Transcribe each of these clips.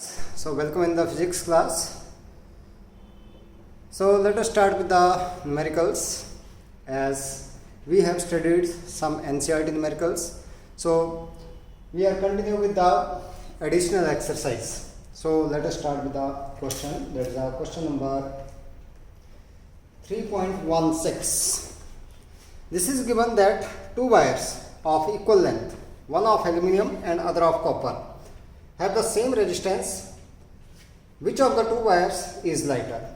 So welcome in the physics class. So let us start with the numericals, as we have studied some NCERT numericals. So we are continuing with the additional exercise. So let us start with the question. That is the question number 3.16. This is given that two wires of equal length, one of aluminium and other of copper, have the same resistance. Which of the two wires is lighter?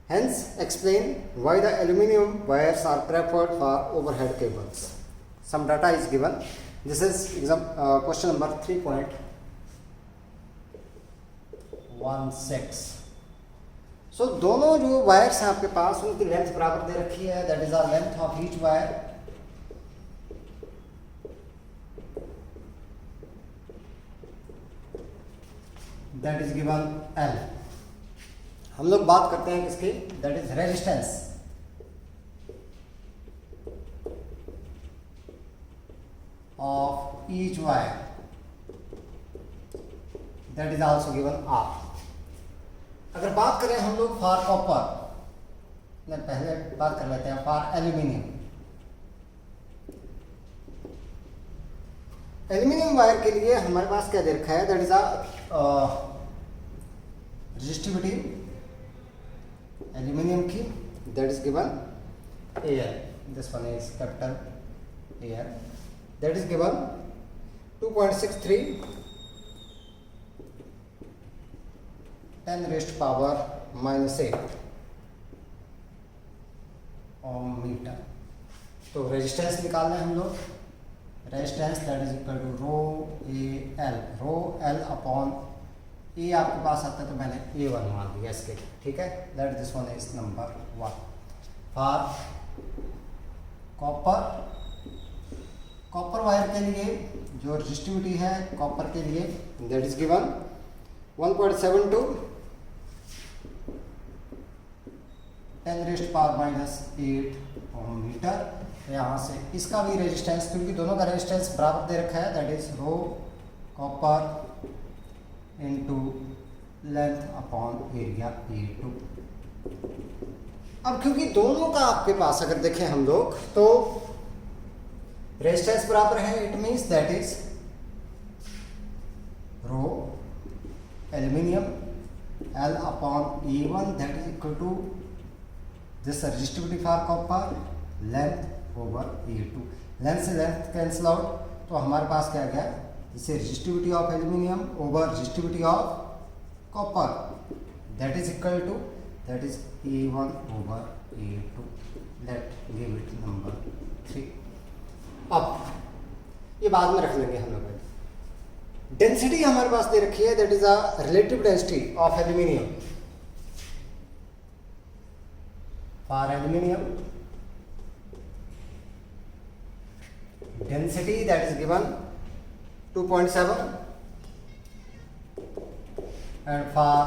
Hence, explain why the aluminium wires are preferred for overhead cables. Some data is given. This is question number 3.16. So दोनों जो wires हैं आपके पास उनकी length बराबर दे रखी है. That is the length of each wire. That is given L. हम लोग बात करते हैं किसकी? That is resistance of each wire. That is also given R. अगर बात करें हम लोग फॉर कॉपर, पहले बात कर लेते हैं फॉर एल्यूमिनियम. एल्यूमिनियम वायर के लिए हमारे पास क्या दे रखा है? That is a resistivity aluminium की, that is given AL. This one is capital AL. That is given 2.63 10⁻⁻8 ohm metre. तो रेजिस्टेंस निकालना है हम लोग. Resistance that is equal to rho AL. Rho L upon A आपके पास आता है तो मैंने A1 मान दिया इसके. ठीक है, that this one is number 1. For copper wire के लिए जो रेजिस्टिविटी है कॉपर के लिए, that is given 1.72 10⁻⁸ ohm metre. यहाँ से इसका भी रेजिस्टेंस, क्योंकि दोनों का रेजिस्टेंस बराबर दे रखा है, that is rho copper into length upon area A2. अब क्योंकि दोनों का आपके पास अगर देखें हम लोग तो रेजिस्टेंस बराबर है, it means that is rho aluminium L upon E1 that is equal to this resistivity for copper length over A2. Length से लेंथ कैंसिल आउट, तो हमारे पास क्या गया? इसे resistivity of aluminium over resistivity of copper, that is equal to that is A1 over A2. Let give it number 3. अब ये बाद में रख लेंगे हम लोग. डेंसिटी हमारे पास दे रखी है, that is a relative density of aluminium. For aluminium density that is given 2.7 and for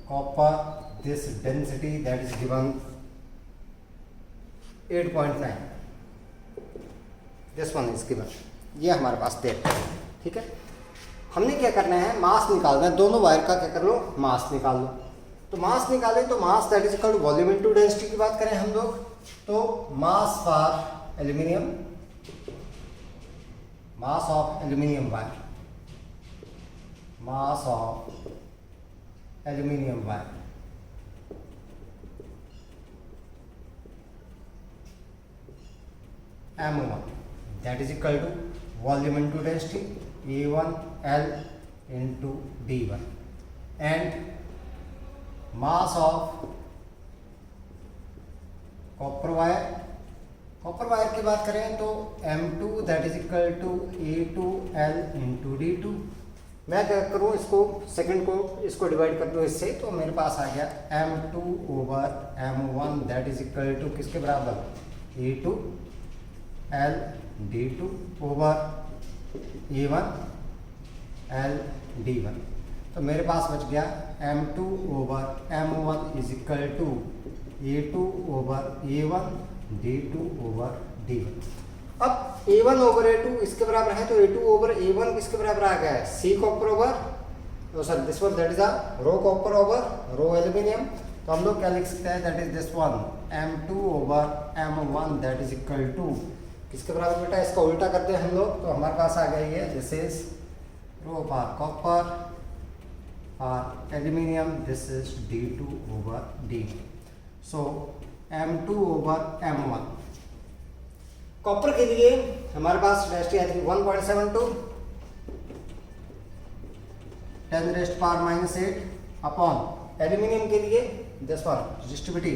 copper this density that is given 8.9. this one is given. ये हमारे पास दे रखा है. ठीक है, हमने क्या करना है? मास निकालना है. दोनों वायर का क्या कर लो? मास निकाल लो. तो मास निकाले तो mass that is equal to volume into density की बात करें हम लोग तो mass for aluminium, mass of aluminium wire, mass of aluminium wire M1 that is equal to volume into density A1 L into D1 and mass of copper wire. Copper wire की बात करें तो M2 that is equal to A2L into D2. मैं क्या करूँ? इसको second को इसको डिवाइड कर दूँ इससे, तो मेरे पास आ गया M2 over M1 that is equal to किसके बराबर? A2L D2 over A1L D1. तो मेरे पास बच गया M2 over M1 is equal to A2 over A1 D2 over D1. अब A1 ओवर A2 इसके बराबर है, तो A2 ओवर A1 किसके बराबर आ गया है? C copper over sir this one that is a rho copper over rho aluminium, तो हम लोग क्या लिख सकते हैं, that is this one M2 over M1 that is equal to किसके बराबर बेटा, इसका उल्टा करते हैं हम लोग, तो हमारे पास आ गई है this is rho for copper for aluminium this is D2 over D, so M2 over M1। Copper के लिए हमारे पास density I think 1.72 10⁻⁻8 upon aluminium के लिए दिस वन रेजिस्टिविटी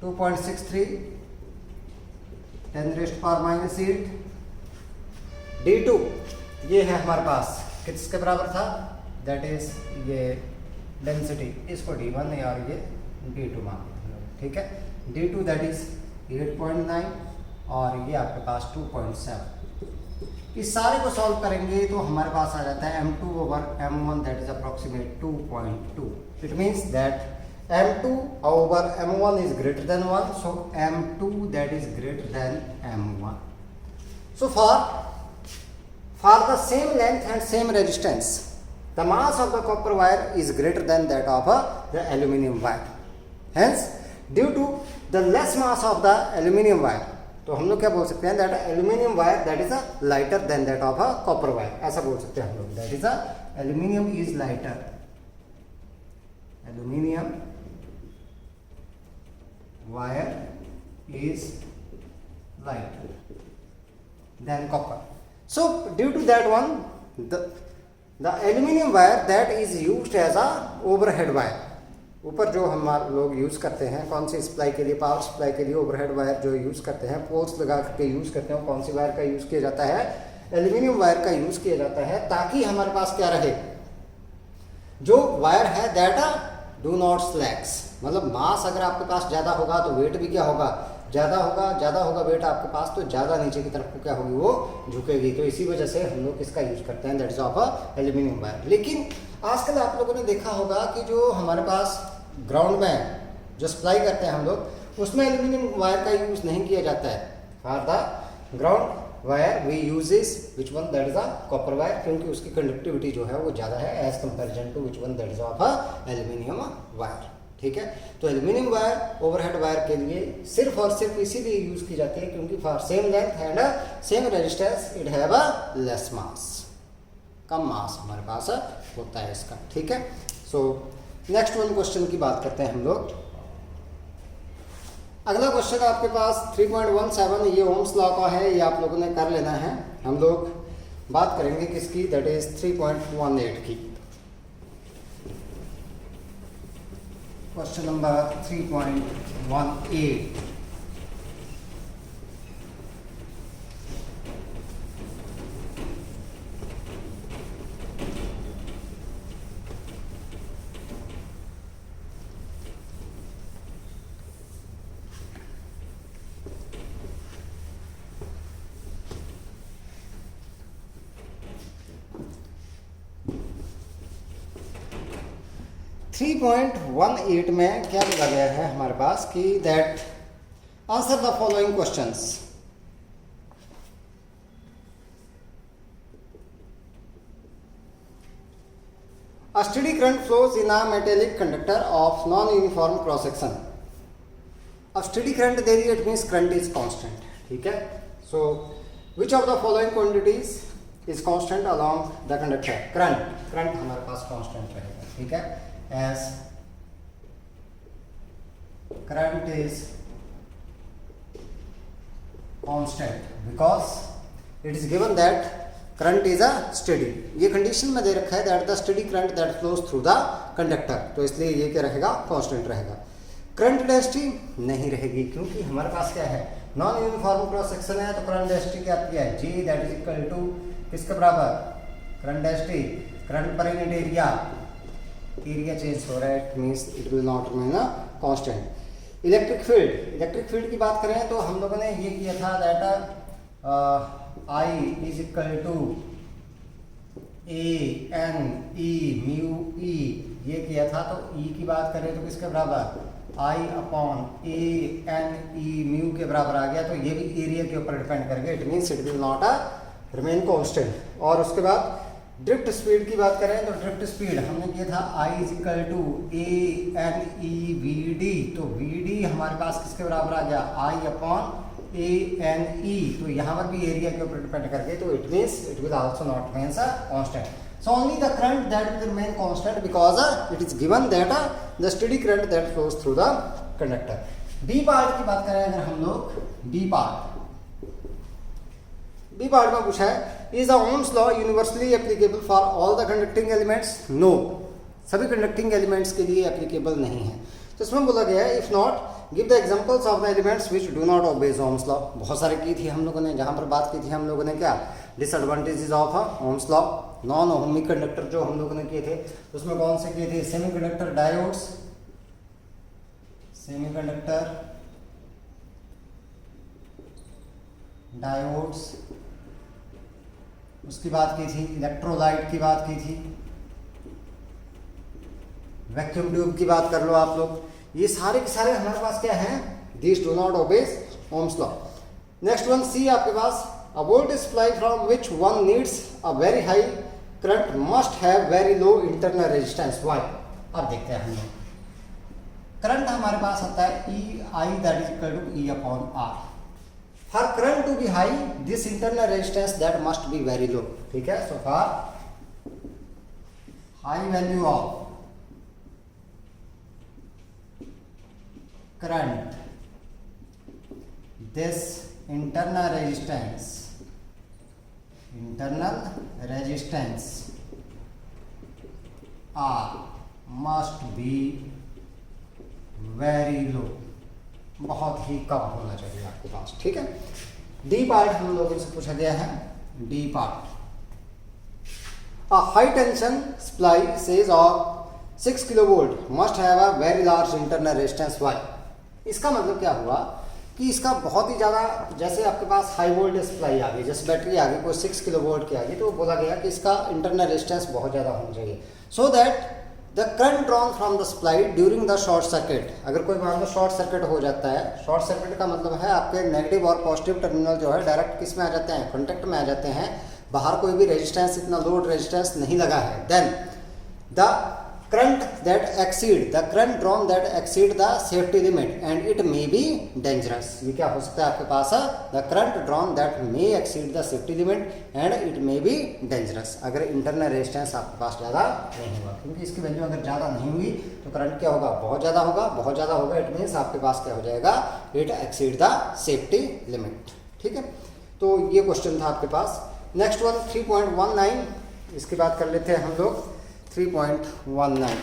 2.63 10⁻⁸। D2 ये है हमारे पास किसके बराबर था, दैट इज ये डेंसिटी, इसको D1 और ये D2 मान, ठीक है। D2 दैट इज 8.9 और ये आपके पास 2.7। इस सारे को सॉल्व करेंगे तो हमारे पास आ जाता है M2 over M1 that is approximate 2.2। It means that M2 over M1 is greater than 1, so M2 that is greater than M1. So for the same length and same resistance, the mass of the copper wire is greater than that of the aluminium wire. Hence, due to the less mass of the aluminium wire, तो हम लोग क्या बोल सकते हैं, that aluminium wire that is lighter than that of a copper wire, ऐसा बोल सकते हैं हम लोग, that is aluminium is lighter, aluminium wire is lighter than copper. So due to that one, the aluminium wire that is used as a overhead wire, ऊपर जो हम लोग यूज़ करते हैं कौन सी सप्लाई के लिए, पावर सप्लाई के लिए ओवरहेड वायर जो यूज़ करते हैं, पोल्स लगा करके यूज़ करते हैं, कौन सी वायर का यूज़ किया जाता है, एल्यूमिनियम वायर का यूज़ किया जाता है, ताकि हमारे पास क्या रहे, जो वायर है दैट डू नॉट स्लैक्स, मतलब मास अगर आपके पास ज़्यादा होगा तो वेट भी क्या होगा, ज़्यादा होगा वेट आपके पास तो ज़्यादा नीचे की तरफ को क्या होगी, वो झुकेगी। तो इसी वजह से हम लोग इसका यूज़ करते हैं, that is of aluminium wire. लेकिन आजकल आप लोगों ने देखा होगा कि जो हमारे पास ग्राउंड में जो सप्लाई करते हैं हम लोग, उसमें एल्यूमिनियम वायर का यूज़ नहीं किया जाता है। For the ground wire we uses which one, that is a copper wire, क्योंकि उसकी कंडक्टिविटी जो है वो ज़्यादा है as comparison to which one, that is of aluminium wire, ठीक है। तो एल्यूमिनियम वायर ओवरहेड वायर के लिए सिर्फ और सिर्फ इसीलिए यूज की जाती है क्योंकि for same length and same resistance it have a less mass, कम मास हमारे पास होता है इसका, ठीक है। सो नेक्स्ट वन क्वेश्चन की बात करते हैं हम लोग। अगला क्वेश्चन आपके पास 3.17, ये ओम्स लॉ का है, ये आप लोगों ने कर लेना है। हम लोग बात करेंगे किसकी, दैट इज 3.18 की। क्वेश्चन नंबर 3.18, में क्या बोला गया है हमारे पास कि that answer the following questions. A steady current flows in a metallic conductor of non-uniform cross section. अब steady current दे रही है, it means current is constant, ठीक है। So which of the following quantities is constant along the conductor? current हमारे पास constant रहेगा, ठीक है। As current is constant because it is given that current is a steady, ये condition में दे रखा है that the steady current that flows through the conductor, तो इसलिए ये क्या रहेगा, कांस्टेंट रहेगा। करंट डेंसिटी नहीं रहेगी क्योंकि हमारे पास क्या है, नॉन यूनिफॉर्म क्रॉस सेक्शन है, तो करंट डेंसिटी क्या आती है, G that is equal to किसके बराबर, करंट डेंसिटी करंट पर यूनिट एरिया चेंज हो रहा है, it means it will not remain a constant. Electric field की बात करें तो हम लोगों ने ये किया था that I is equal to A/N/E mu E, ये किया था। तो E की बात करें तो किसके बराबर, I/A/N/E म्यू के बराबर आ गया, तो ये भी एरिया के ऊपर डिपेंड करेगा, it means it will not remain constant. और उसके बाद ड्रिफ्ट स्पीड की बात करें तो ड्रिफ्ट स्पीड हमने किया था I is equal to ANEVD, तो VD हमारे पास किसके बराबर आ गया I अपॉन ANE, तो यहाँ पर भी एरिया के ऊपर डिपेंड करके, तो it will also not means a constant. So only the current that will remain constant because it is given that the steady current that flows through the conductor. B part की बात करें अगर हम लोग, B part में पूछा है is the Ohm's law universally applicable for all the conducting elements. No, सभी कंडक्टिंग एलिमेंट्स के लिए एप्लीकेबल नहीं है. तो इसमें बोला गया है if not give the examples of the elements which do not obey Ohm's law. बहुत सारे की थी हम लोगों ने, जहां पर बात की थी हम लोगों ने क्या disadvantages of Ohm's law. Non ohmic conductor जो हम लोगों ने किए थे उसमें कौन से किए थे, सेमीकंडक्टर डायोड्स, उसकी बात की थी, इलेक्ट्रोलाइट की बात की थी, वैक्यूम ट्यूब की बात कर लो आप लोग. ये सारे के सारे हमारे पास क्या हैं, this do not obey Ohm's law. Next one C आपके पास, a voltage supply from which one needs a very high current must have very low internal resistance. Why? अब देखते हैं हम लोग. करंट हमारे पास आता है EI that is equal to E upon R. For current to be high, this internal resistance that must be very low. ठीक है, so for high value of current, this internal resistance R must be very low, बहुत ही कम होना चाहिए आपके पास. ठीक है. D part हम लोगों से पूछा गया है, D part. A high tension supply says of 6 kilovolt must have a very large internal resistance. Why? इसका मतलब क्या हुआ कि इसका बहुत ही ज़्यादा, जैसे आपके पास हाई वोल्टेज सप्लाई आ गई, जैसे बैटरी आ गई कोई 6 किलो वोल्ट की आ गई, तो बोला गया कि इसका इंटरनल रेजिस्टेंस बहुत ज़्यादा होना चाहिए, so that the current drawn from the supply during the short circuit. अगर कोई मान लो शॉर्ट सर्किट हो जाता है, शॉर्ट सर्किट का मतलब है आपके नेगेटिव और पॉजिटिव टर्मिनल जो है डायरेक्ट किस में आ जाते हैं, कॉन्टेक्ट में आ जाते हैं, बाहर कोई भी रेजिस्टेंस, इतना लोड रेजिस्टेंस नहीं लगा है, then the current drawn that exceed the safety limit and it may be dangerous. ये क्या हो सकता है आपके पास, the current drawn that may exceed the safety limit and it may be dangerous. अगर इंटरनल रेजिस्टेंस आपके पास ज़्यादा नहीं होगा, क्योंकि इसकी वैल्यू अगर ज़्यादा नहीं हुई तो करंट क्या होगा, बहुत ज़्यादा होगा, इट मीन्स आपके पास क्या हो जाएगा, it exceed the safety limit. ठीक है, तो ये क्वेश्चन था आपके पास. नेक्स्ट वन 3.19, इसकी बात कर लेते हैं हम लोग. 3.19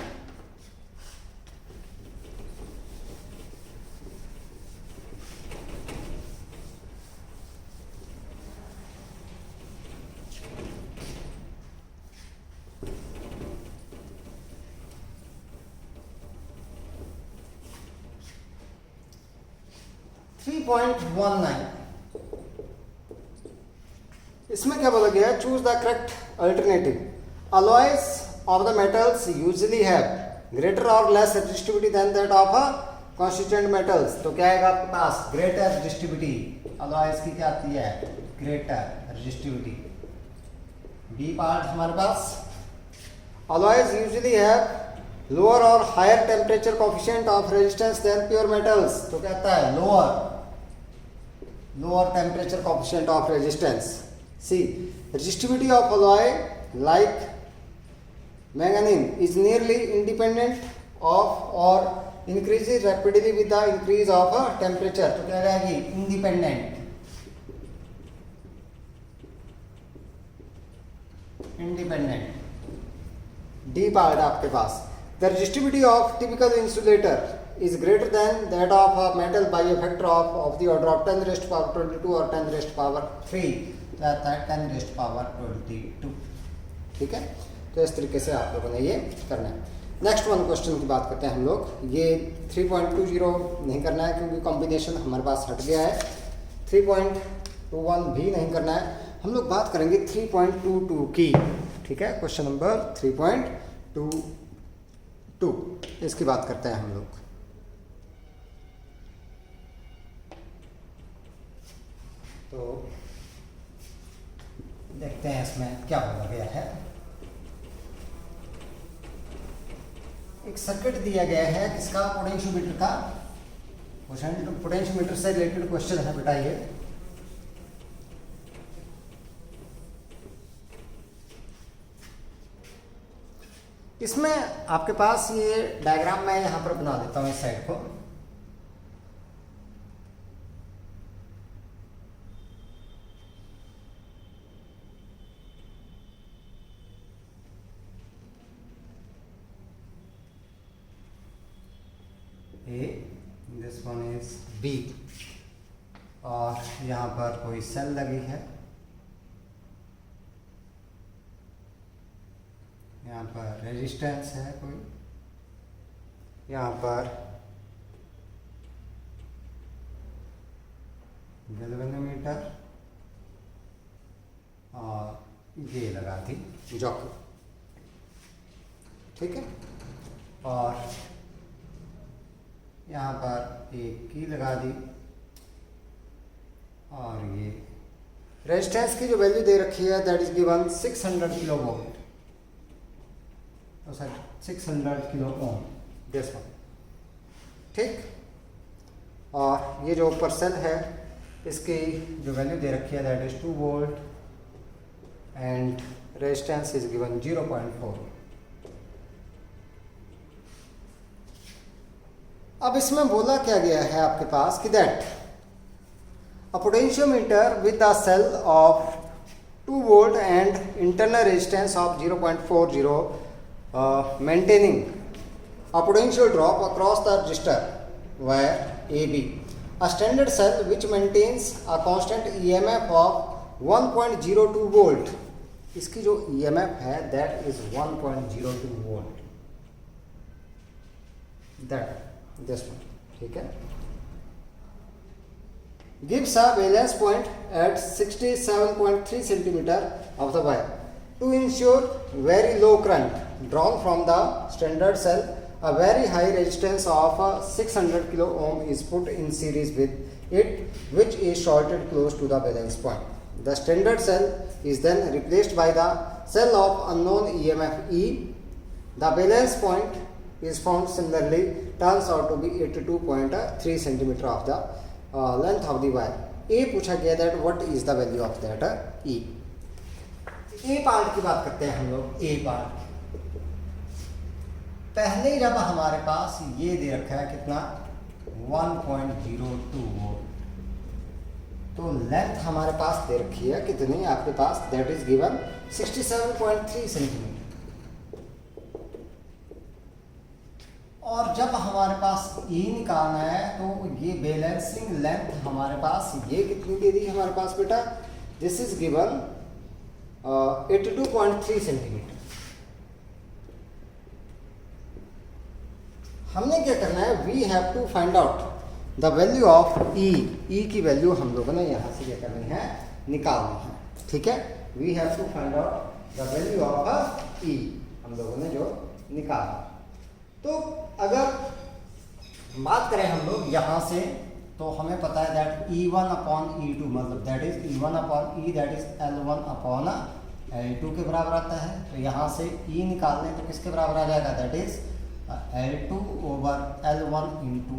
इसमें क्या बोला गया, choose the correct alternative. Alloys of the metals usually have greater or less resistivity than that of a constituent metals. तो क्या आएगा आपके पास, greater resistivity. alloys की क्या आती है, greater resistivity. B पार्ट हमारे पास, alloys usually have lower or higher temperature coefficient of resistance than pure metals. तो क्या आता है, lower temperature coefficient of resistance. C, resistivity of alloy like manganene is nearly independent of or increases rapidly with the increase of temperature. तो क्या रहेगी, independent. D part आपके पास, the resistivity of typical insulator is greater than that of a metal by a factor of the order of 10 raised to power 22 or 10 raised to power 3. तो आता है 10 raised to power 22. ठीक है, तो इस तरीके से आप लोगों ने ये करना है. नेक्स्ट वन क्वेश्चन की बात करते हैं हम लोग. ये 3.20 नहीं करना है क्योंकि कॉम्बिनेशन हमारे पास हट गया है. 3.21 भी नहीं करना है. हम लोग बात करेंगे 3.22 की. ठीक है, क्वेश्चन नंबर 3.22 इसकी बात करते हैं हम लोग. तो देखते हैं इसमें क्या बोला गया है. एक सर्किट दिया गया है किसका, पोटेंशियोमीटर का। पोटेंशियोमीटर से रिलेटेड क्वेश्चन है बेटा ये। इसमें आपके पास ये डायग्राम मैं यहां पर बना देता हूं इस साइड को। A, this one is B, और यहाँ पर कोई सेल लगी है, यहाँ पर रेजिस्टेंस है कोई, यहाँ पर गैल्वेनोमीटर और ये लगा थी जॉकी, ठीक है। और यहाँ पर एक की लगा दी, और ये रेजिस्टेंस की जो वैल्यू दे रखी है that is given 600 kilo volt, तो sir 600 kilo ohm, this one, ठीक। और ये जो ऊपर सेल है इसकी जो वैल्यू दे रखी है that is 2 volt and resistance is given 0.4। अब इसमें बोला क्या गया है आपके पास कि that a potentiometer with the cell of 2 volt and internal resistance of 0.40 maintaining a potential drop across the resistor wire AB, a standard cell which maintains a constant EMF of 1.02 volt, इसकी जो EMF है that is 1.02 volt, that this one, ठीक है। gives a valence point at 67.3 centimeter of the wire to ensure very low current drawn from the standard cell. A very high resistance of 600 kilo ohm is put in series with it, which is shorted close to the valence point. The standard cell is then replaced by the cell of unknown EMF E. The valence point is found similarly turns out to be 82.3 centimeter of the length of the wire. A पूछा गया that what is the value of that E. A part की बात करते हैं हम लोग। A part पहले जब हमारे पास ये दे रखा है कितना 1.02 वोल्ट, तो लेंथ हमारे पास दे रखी है कितनी आपके पास दैट इज गिवन 67.3 सेंटीमीटर। और जब हमारे पास E निकालना है तो ये बैलेंसिंग लेंथ हमारे पास ये कितनी दे दी हमारे पास बेटा, दिस इज गिवन 82.3 सेंटीमीटर। हमने क्या करना है, we have to find out the value of E। E की वैल्यू हम लोगों ने यहाँ से क्या करनी है, निकालनी है, ठीक है। We have to find out the value of E, हम लोगों ने जो निकाला। तो अगर बात करें हम लोग यहाँ से, तो हमें पता है दैट E1 अपॉन E2 मतलब that is E1 upon E that is L1 upon L2 के बराबर आता है। तो यहाँ से E निकाल लें तो किसके बराबर आ जाएगा, that is L2 over L1 into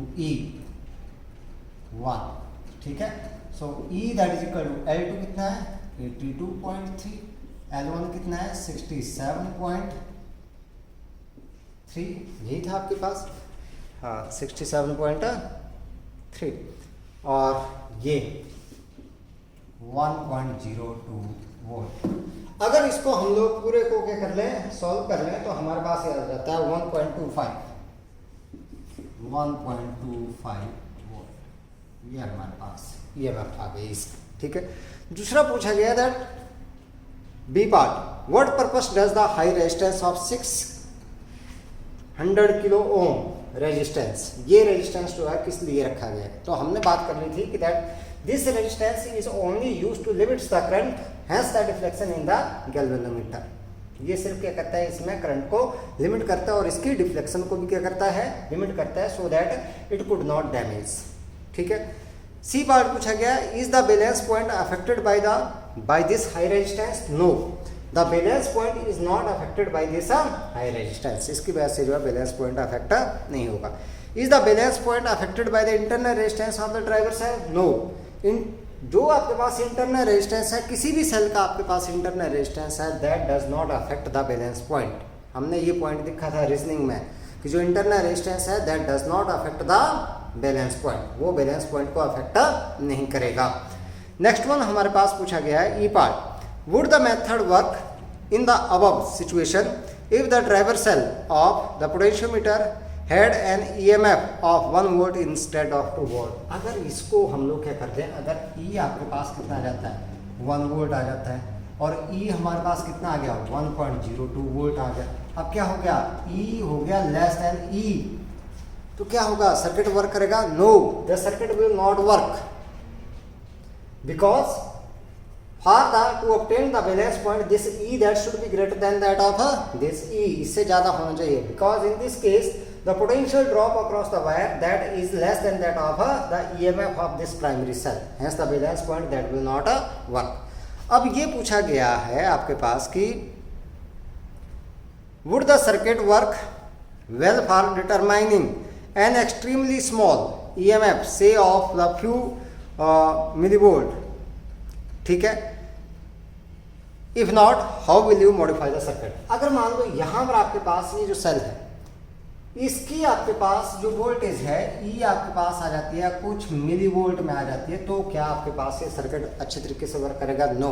E1, ठीक है। सो E that is equal to L2 कितना है 82.3, L1 कितना है 67.3, यही था आपके पास, हाँ 67.3, और ये 1.02 वोल्ट। अगर इसको हम लोग पूरे को क्या कर लें, सॉल्व कर लें, तो हमारे पास ये आ जाता है 1.25 वोल्ट, ये हमारे पास ये आ गई इस, ठीक है। दूसरा पूछा गया that B part, what purpose does the high resistance of 600 kilo ohm resistance, ये रेजिस्टेंस जो है किस लिए रखा गया है। तो हमने बात करनी थी कि that this resistance is only used to limit the current, hence the deflection in the galvanometer. ये सिर्फ क्या करता है, इसमें करंट को लिमिट करता है और इसकी डिफ्लेक्शन को भी क्या करता है, लिमिट करता है, so that it could not damage, ठीक है। सी पार्ट पूछा गया, is the balance point affected by this high resistance, no. The balance point is not affected by this high resistance, इसकी वजह से जो है बैलेंस पॉइंट अफेक्ट नहीं होगा। Is the balance point affected by the internal resistance of the driver cell? No. जो आपके पास इंटरनल रेजिस्टेंस है, किसी भी सेल का आपके पास इंटरनल रेजिस्टेंस है, that does not affect the balance point. हमने ये पॉइंट देखा था रीजनिंग में कि जो इंटरनल रेजिस्टेंस है that does not affect the balance point, वो बैलेंस पॉइंट को अफेक्ट नहीं करेगा। नेक्स्ट वन हमारे पास पूछा गया है E part, would the method work in the above situation if the driver cell of the potentiometer had an EMF of 1 volt instead of 2 volt. अगर इसको हम लोग क्या करते हैं, अगर E आपके पास कितना आ जाता है 1 वोल्ट आ जाता है और E हमारे पास कितना आ गया 1.02 वोल्ट आ गया, अब क्या हो गया E हो गया लेस देन E, तो क्या होगा सर्किट वर्क करेगा? No, the circuit will not work because for the to obtain the balance point this E that should be greater than that of this E, इससे ज़्यादा होना चाहिए, because in this case the potential drop across the wire that is less than that of the EMF of this primary cell, hence the balance point that will not work। अब ये पूछा गया है आपके पास कि would the circuit work well for determining an extremely small EMF say of the few millivolt, ठीक है, if not how will you modify the circuit. अगर मान लो यहां पर आपके पास ये जो सेल है, इसकी आपके पास जो वोल्टेज है ई आपके पास आ जाती है कुछ मिली वोल्ट में आ जाती है, तो क्या आपके पास ये सर्किट अच्छे तरीके से वर्क करेगा? No,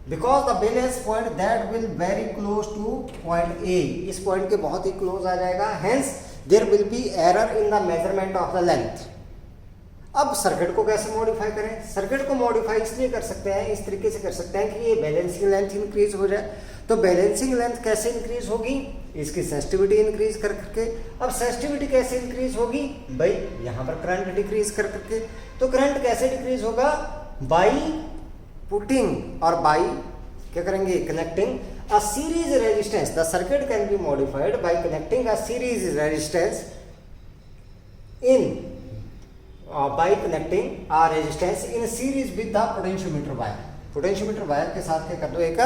because the balance point that will very close to point A, इस पॉइंट के बहुत ही क्लोज आ जाएगा, hence there will be error in the measurement of the length. अब सर्किट को कैसे मॉडिफाई करें? सर्किट को मॉडिफाई इसलिए कर सकते हैं, इस तरीके से कर सकते हैं कि ये बैलेंसिंग लेंथ इंक्रीज हो जाए। तो बैलेंसिंग लेंथ कैसे इंक्रीज होगी? इसकी सेंसिटिविटी इंक्रीज कर करके। अब सेंसिटिविटी कैसे इंक्रीज होगी भाई? यहाँ पर करंट डिक्रीज कर करके। तो करंट कैसे डिक्रीज होगा? बाई पुटिंग और बाई क्या करेंगे? Connecting a series resistance. The circuit can be modified by connecting a series resistance in by connecting a resistance in series with the potentiometer wire। Potentiometer wire के साथ क्या कर दो, एक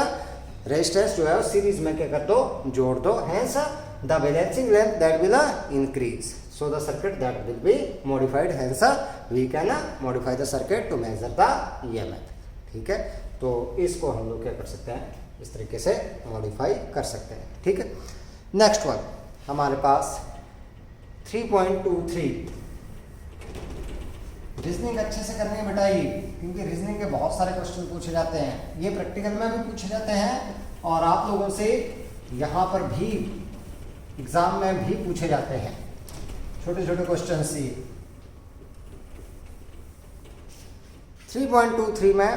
रेजिस्टेंस जो है सीरीज में क्या कर दो, जोड़ दो, hence the balancing length that will increase, so the circuit that will be modified, hence we can modify the circuit to measure the EMF। ठीक है, तो इसको हम लोग क्या कर सकते हैं, इस तरीके से मॉडिफाई कर सकते हैं। ठीक है, नेक्स्ट वन हमारे पास 3.23। रीजनिंग अच्छे से करनी है बेटा, ये क्योंकि रीजनिंग के बहुत सारे क्वेश्चन पूछे जाते हैं, ये प्रैक्टिकल में भी पूछे जाते हैं और आप लोगों से यहाँ पर भी एग्जाम में भी पूछे जाते हैं छोटे छोटे क्वेश्चन सी। 3.23 में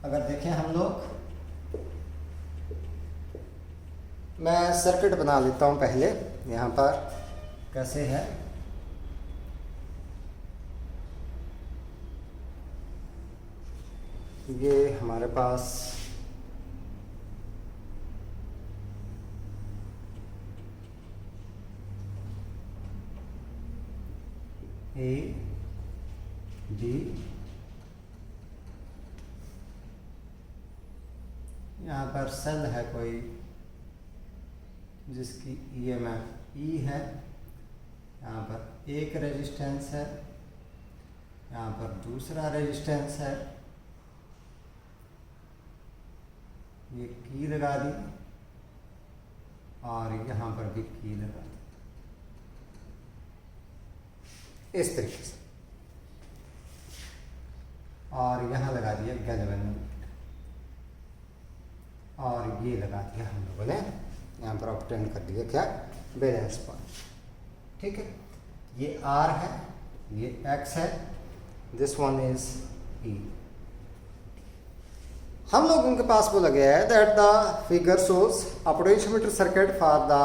अगर देखें हम लोग, मैं सर्किट बना लेता हूँ पहले, यहाँ पर कैसे है। ये हमारे पास ए बी, यहाँ पर सेल है कोई जिसकी EMF E है, यहाँ पर एक रेजिस्टेंस है, यहाँ पर दूसरा रेजिस्टेंस है, ये की लगा दी और यहाँ पर भी की लगा दी, इस तरीके से, और यहाँ लगा दिया गैल्वेनोमीटर और ये लगा दिया हम लोगों ने यहाँ पर ऑब्टेन कर दिया क्या, बैलेंस पॉइंट। ठीक है, ये R है, ये X है, दिस वन इज E। हम लोगों के पास बोला गया है that the figure shows a potentiometer circuit for the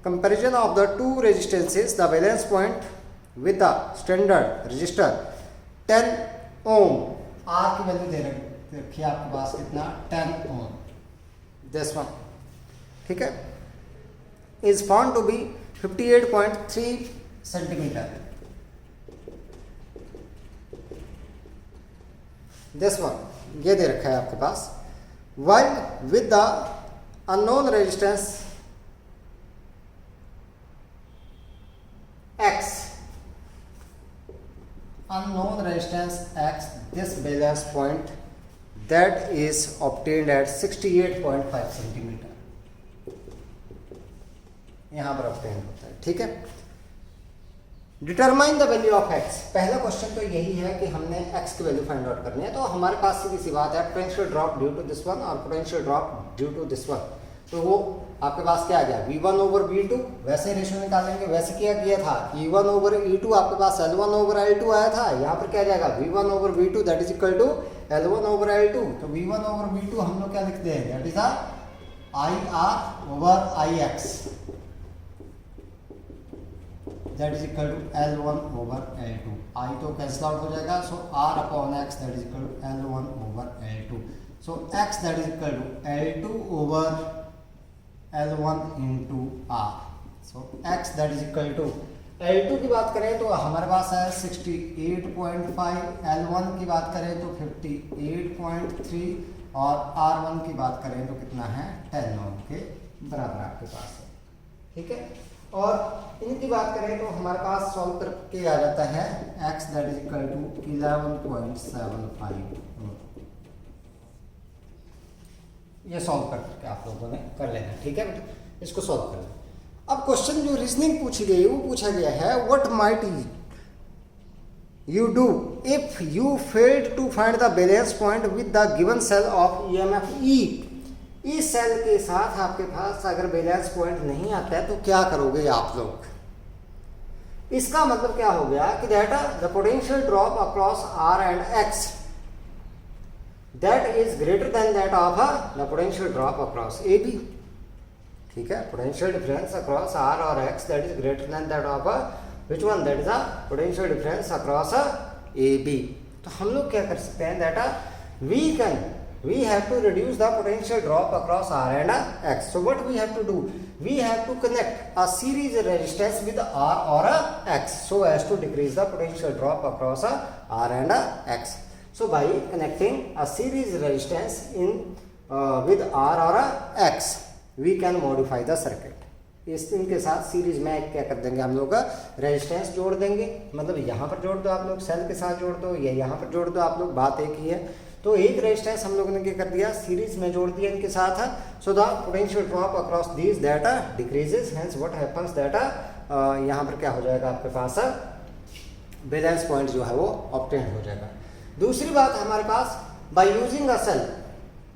comparison of the two resistances, the balance point with the standard resistor 10 ohm. R की वैल्यू दे रखी है आपके पास कितना, 10 ओम, दिस वन। ठीक है, is found to be 58.3 centimetre, this one ये दे रखा है आपके पास। While with the unknown resistance X, unknown resistance X, this balance point that is obtained at 68.5 centimetre यहां पर obtained होता है, ठीक है। Determine the value of x, पहला क्वेश्चन तो यही है कि हमने x की वैल्यू फाइंड आउट करनी है। तो हमारे पास सीधी सी बात है, potential drop due to this one और potential drop due to this one, तो वो आपके पास क्या आ गया v1 ओवर v2, वैसे रेशियो निकालेंगे, वैसे क्या किया था e1 ओवर e2, आपके पास l1 ओवर l2 आया था, यहाँ पर क्या जाएगा v1 over v2 that is equal to l1 over l2, तो v1 ओवर v2 हम लोग क्या लिखते हैं, that is IR over IX that is equal to L1 over L2, I तो कैंसिल आउट हो जाएगा, so R upon X that is equal to L1 over L2, so X that is equal to L2 over L1 into R, so X that is equal to L2 की बात करें तो हमारे पास है 68.5, L1 की बात करें तो 58.3 और R1 की बात करें तो कितना है 10 ओम के बराबर आपके पास है, ठीक है। और इनकी बात करें तो हमारे पास सॉल्व करके आ जाता है x that is equal to 11.75, ये सॉल्व करके आप लोगों ने कर लेना, ठीक है बेटा, इसको सॉल्व कर लेना। अब क्वेश्चन जो रीजनिंग पूछी गई वो पूछा गया है, what might you do if you failed to find the balance point with the given cell of EMF E, इस सेल के साथ आपके पास अगर बैलेंस पॉइंट नहीं आता है तो क्या करोगे आप लोग। इसका मतलब क्या हो गया कि that the potential drop across R and X that is greater than that of the potential drop across AB, ठीक है। पोटेंशियल डिफरेंस अक्रॉस R और X that is greater than that of which one, that is the potential difference across AB। तो हम लोग क्या कर सकते हैं, that we have to reduce the potential drop across R and X. So what we have to do, we have to connect a series resistance with R or X so as to decrease the potential drop across R and X. So by connecting a series resistance in with R or X, we can modify the circuit. इनके साथ series में क्या कर देंगे हम लोग resistance जोड़ देंगे, मतलब यहाँ पर जोड़ दो आप लोग, सेल के साथ जोड़ दो या यहाँ पर जोड़ दो आप लोग, बात एक ही है। तो एक रेजिस्टेंस हम लोगों ने क्या कर दिया, सीरीज में जोड़ दिया इनके साथ, सो the potential drop across these that decreases, hence what happens that यहाँ पर क्या हो जाएगा आपके पास बैलेंस पॉइंट जो है वो ऑब्टेन हो जाएगा। दूसरी बात हमारे पास बाय यूजिंग अ सेल,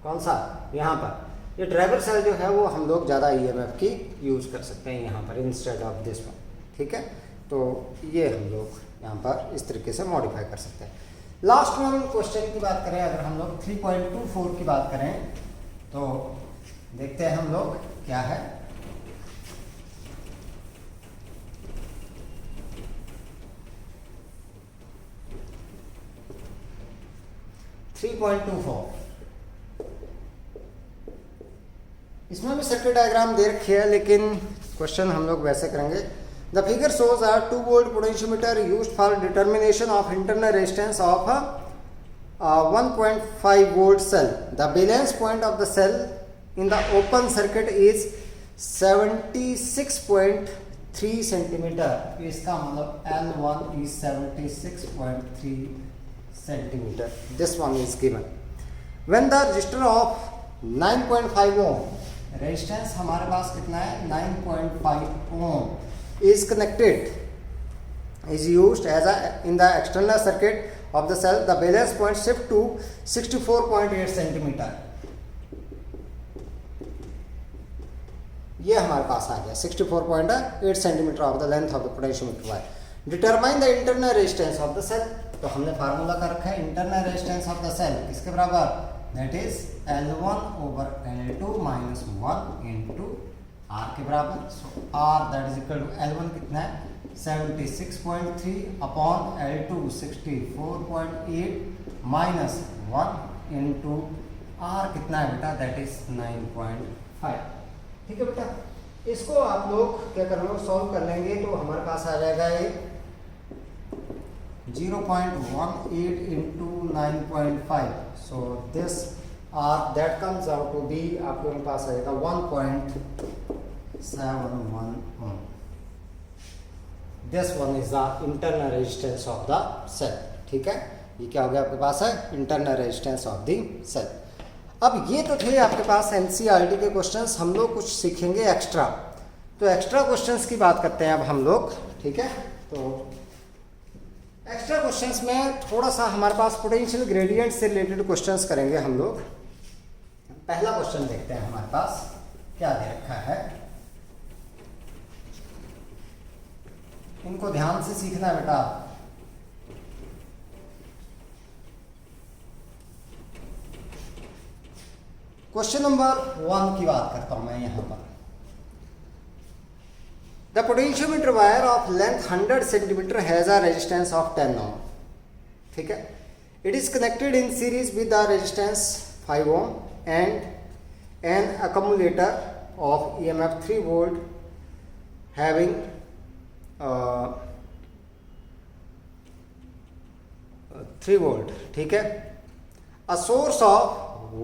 कौन सा, यहाँ पर ये ड्राइवर सेल जो है वो हम लोग ज़्यादा EMF की यूज़ कर सकते हैं यहाँ पर इंस्टेड ऑफ दिस वन, ठीक है। तो ये हम लोग यहाँ पर इस तरीके से मॉडिफाई कर सकते हैं। लास्ट वन क्वेश्चन की बात करें, अगर हम लोग 3.24 की बात करें तो देखते हैं हम लोग क्या है। इसमें भी सर्किट डायग्राम दे रखी है, लेकिन क्वेश्चन हम लोग वैसे करेंगे। The figure shows a 2 volt potentiometer used for determination of internal resistance of a 1.5 volt cell. The balance point of the cell in the open circuit is 76.3 centimeter. इसका मतलब L1 is 76.3 centimeter. This one is given. When the resistor of 9.5 ohm, resistance हमारे पास कितना है 9.5 ohm is connected, is used as a in the external circuit of the cell, the balance point shift to 64.8 centimeter. ये हमारे पास आ गया 64.8 centimetre of the length of the potentiometer wire. Determine the internal resistance of the cell, तो हमने formula का रखा है internal resistance of the cell किसके बराबर, that is L1 over L2 minus 1 into R के बराबर। So R that is equal to L1 कितना है 76.3 upon L2 64.8 minus 1 into R कितना है बेटा, दैट इज 9.5, ठीक है बेटा। इसको आप लोग क्या कर लो, सॉल्व कर लेंगे तो हमारे पास आ जाएगा ये 0.18 इंटू 9.5, सो दिस और that comes out to be आपके पास आएगा 1.71 ohm. This one is the internal resistance of the cell. ठीक है, ये क्या हो गया आपके पास है internal resistance of the cell. अब ये तो थे आपके पास एनसीईआरटी के क्वेश्चंस. हम लोग कुछ सीखेंगे एक्स्ट्रा. तो एक्स्ट्रा क्वेश्चंस की बात करते हैं अब हम लोग. ठीक है, तो एक्स्ट्रा क्वेश्चंस में थोड़ा सा हमारे पास पोटेंशियल ग्रेडियंट से रिलेटेड क्वेश्चंस करेंगे हम लोग. पहला क्वेश्चन देखते हैं हमारे पास क्या दे रखा है. इनको ध्यान से सीखना है बेटा. क्वेश्चन नंबर 1 की बात करता हूं मैं यहां पर. The potentiometer wire of length 100 cm has a resistance of 10 ohm. ठीक है, it is connected in series with the resistance 5 ohm and an accumulator of EMF 3 volt having 3 volt. ठीक है, a source of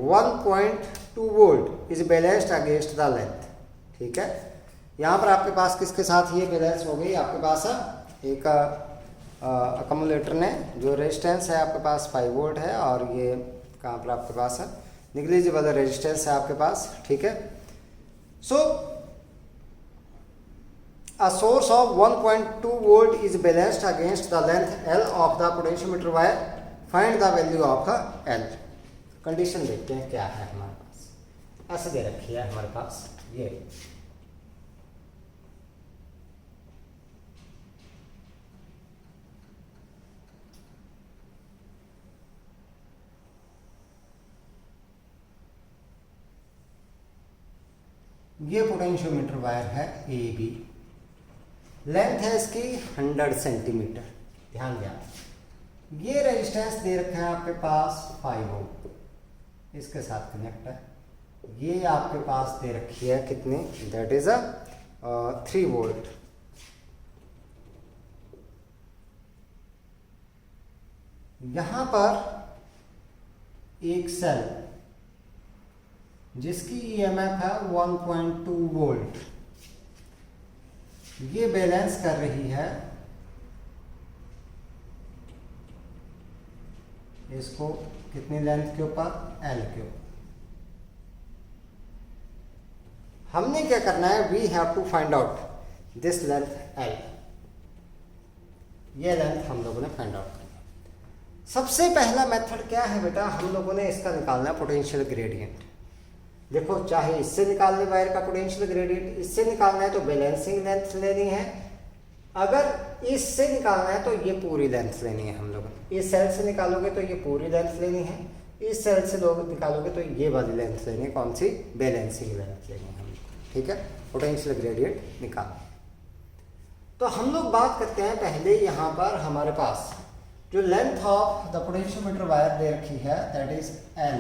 1.2 volt is balanced against the length. ठीक है, यहाँ पर आपके पास किसके साथ ये बैलेंस हो गई आपके पास एक अकमुलेटर ने जो रेजिस्टेंस है आपके पास 5 वोल्ट है और ये कहाँ पर आपके पास है निग्लिजिबल रेजिस्टेंस है आपके पास. ठीक है, सो a source of 1.2 volt is balanced against the length L of the potentiometer wire. Find the value of L. Condition देखते हैं क्या है हमारे पास. ऐसे दे रखी है हमारे पास ये पोटेंशियोमीटर वायर है ए बी. लेंथ है इसकी 100 सेंटीमीटर. ध्यान दिया, ये रेजिस्टेंस दे रखा है आपके पास 5 ओम इसके साथ कनेक्ट है. ये आपके पास दे रखी है कितनी दैट इज 3 वोल्ट. यहां पर एक सेल जिसकी ईएमएफ है 1.2 वोल्ट ये बैलेंस कर रही है इसको कितनी लेंथ के ऊपर एल के ऊपर. हमने क्या करना है we have to find out this length L. ये लेंथ हम लोगों ने फाइंड आउट करना. सबसे पहला मेथड क्या है बेटा, हम लोगों ने इसका निकालना है पोटेंशियल ग्रेडियंट. देखो चाहे इससे निकालने वायर का पोटेंशियल ग्रेडियंट, इससे निकालना है तो बैलेंसिंग लेंथ लेनी है. अगर इससे निकालना है तो ये पूरी लेंथ लेनी है हम लोगों ने. इस सेल से निकालोगे तो ये पूरी लेंथ लेनी है. इस सेल से लोग निकालोगे तो ये वाली लेंथ लेनी है. कौन सी? बैलेंसिंग लेंथ लेनी है हम लोग. ठीक है, पोटेंशियल ग्रेडियंट निकाल. तो हम लोग बात करते हैं पहले यहाँ पर हमारे पास जो length of the potentiometer wire दे रखी है that is L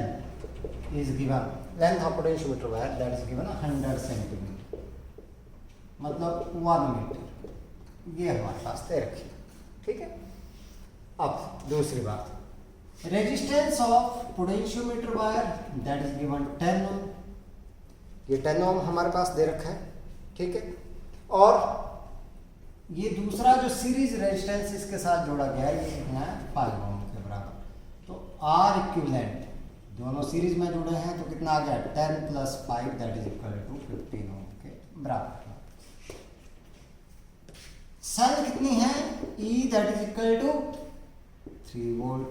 is given. Length of potentiometer wire that is given 100 centimetre मतलब 1 मीटर. ये हमारे पास दे रखी है. ठीक है, अब दूसरी बात resistance of potentiometer wire that is given 10 ओम. ये 10 ओम हमारे पास दे रखा है. ठीक है, और ये दूसरा जो सीरीज रेजिस्टेंस इसके साथ जोड़ा गया है ये कितना है 5 ओम के बराबर. तो आर इक्विवेलेंट दोनों सीरीज में जुड़े हैं तो कितना आ गया 10 + 5 that is equal to 15 ohm के बराबर. सेल कितनी है E that is equal to 3 volt.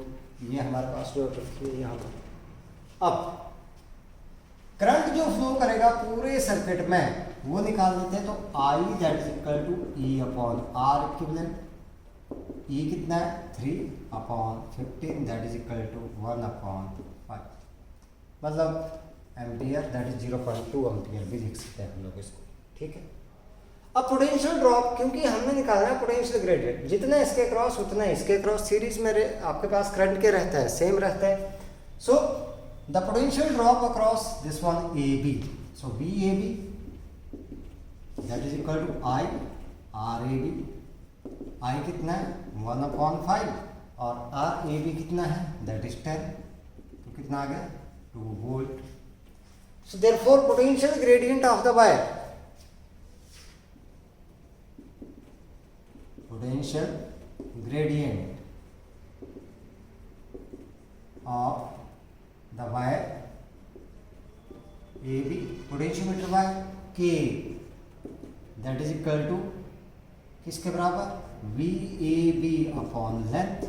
ये हमारे पास जो रखी है यहाँ पर. अब करंट जो फ्लो करेगा पूरे सर्किट में वो निकाल देते हैं. तो I that is equal to E/R equivalent. E कितना है 3/15 दैट इज इक्वल टू 1/5 मतलब एम्पियर दैट इज 0.2 एम्पियर भी लिख सकते हैं हम लोग इसको. ठीक है, अब पोटेंशियल ड्रॉप क्योंकि हमने निकालना है पोटेंशियल ग्रेडियंट जितना इसके क्रॉस उतना इसके क्रॉस सीरीज में आपके पास करंट के रहता है सेम रहता है. So the potential drop across this one AB. So VAB that is equal to I RAB. I कितना है 1/5 और RAB कितना है दैट इज 10. तो कितना आ गया 2 volt. So therefore potential gradient of the wire, potential gradient of the wire AB, potentiometer by K, that is equal to किसके बराबर, VAB upon length.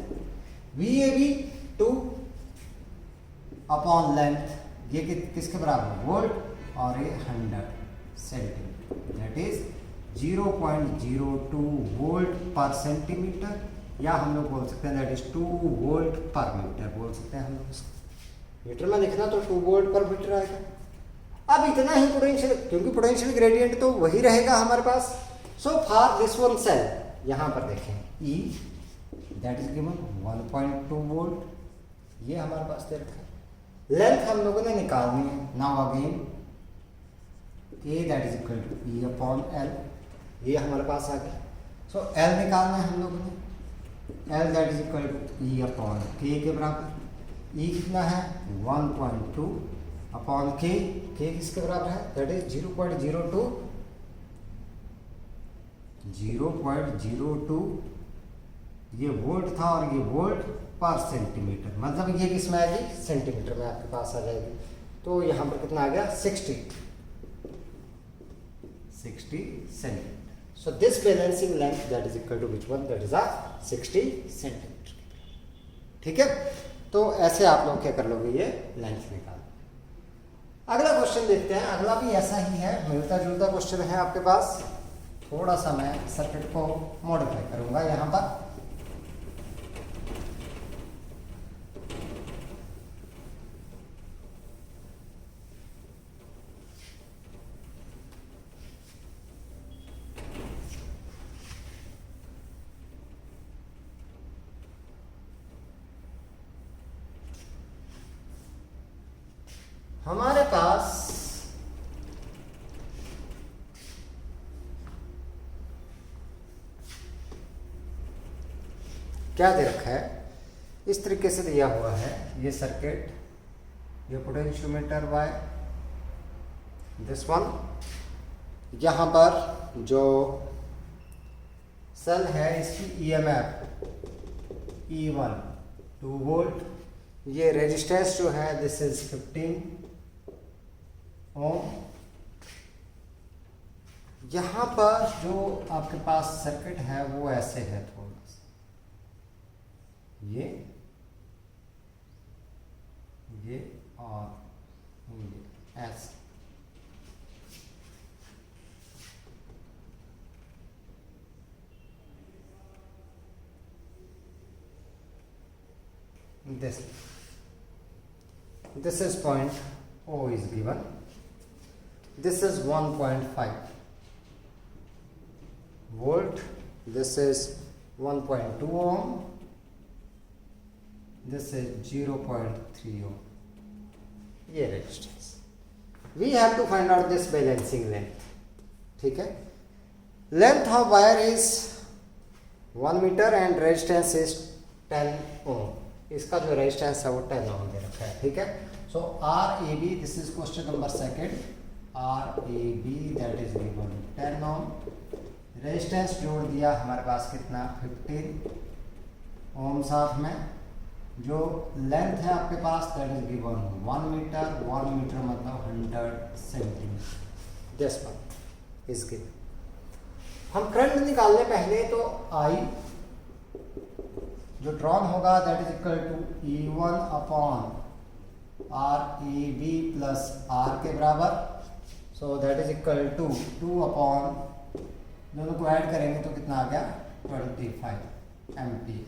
VAB 2 upon length, ये किसके बराबर, वोल्ट, और ये 100 centimetre, that is 0.02 volt per centimetre, या हम लोग बोल सकते हैं that is 2 volt per metre बोल सकते हैं हम लोग इसको. मीटर में लिखना तो 2 वोल्ट पर मीटर आएगा. अब इतना ही पोटेंशियल, क्योंकि पोटेंशियल ग्रेडियंट तो वही रहेगा हमारे पास. So for this one cell, यहाँ पर देखें E that is given 1.2 volt, ये हमारे पास दे रखा है. लेंथ हम लोगों ने निकालनी है. Now again A that is equal to E upon L, ये हमारे पास आ गया. सो L निकालना है हम लोगों ने. L that is equal to E upon K के बराबर. E कितना है, 1.2 अपॉन K, K किसके बराबर है, दैट इज 0.02 ये वोल्ट था और ये वोल्ट पर सेंटीमीटर, मतलब ये किस में आएगी, सेंटीमीटर में आपके पास आ जाएगी. तो यहाँ पर कितना आ गया, 60 centimetre. So this balancing length that is equal to which one, that is 60 centimetre. ठीक है, तो ऐसे आप लोग क्या कर लोगे, ये लेंथ निकाल. अगला क्वेश्चन देखते हैं. अगला भी ऐसा ही है, मिलता जुलता क्वेश्चन है आपके पास. थोड़ा सा मैं सर्किट को मॉडिफाई करूंगा यहाँ पर. हमारे पास क्या दे रखा है, इस तरीके से दिया हुआ है ये सर्किट, ये पोटेंशियोमीटर वायर, दिस वन. यहाँ पर जो सेल है इसकी EMF E1 2 वोल्ट, ये रेजिस्टेंस जो है दिस इज 15 ओम. यहाँ पर जो आपके पास सर्किट है वो ऐसे है, थोड़ा सा ये और ये ऐसे. This is point O is given. This is 1.5 volt. This is 1.2 ohm. This is 0.3 ohm. ये resistance. We have to find out this balancing length. ठीक है. Length of wire is 1 meter and resistance is 10 ohm. इसका जो resistance है वो 10 ओम दे रखा है. ठीक है. So RAB, this is question number second. RAB that is given 10 ohm. Resistance जोड़ दिया हमारे पास कितना, 15 ओम साथ में. जो लेंथ है आपके पास that is given 1 metre. 1 metre मतलब 100 centimetre. This one is given. हम करंट निकालने पहले तो I जो ड्रॉन होगा that is equal to E1 upon RAB plus R के बराबर. So that is equal to 2 upon, दोनों को ऐड करेंगे तो कितना आ गया, 25 एम्पीयर.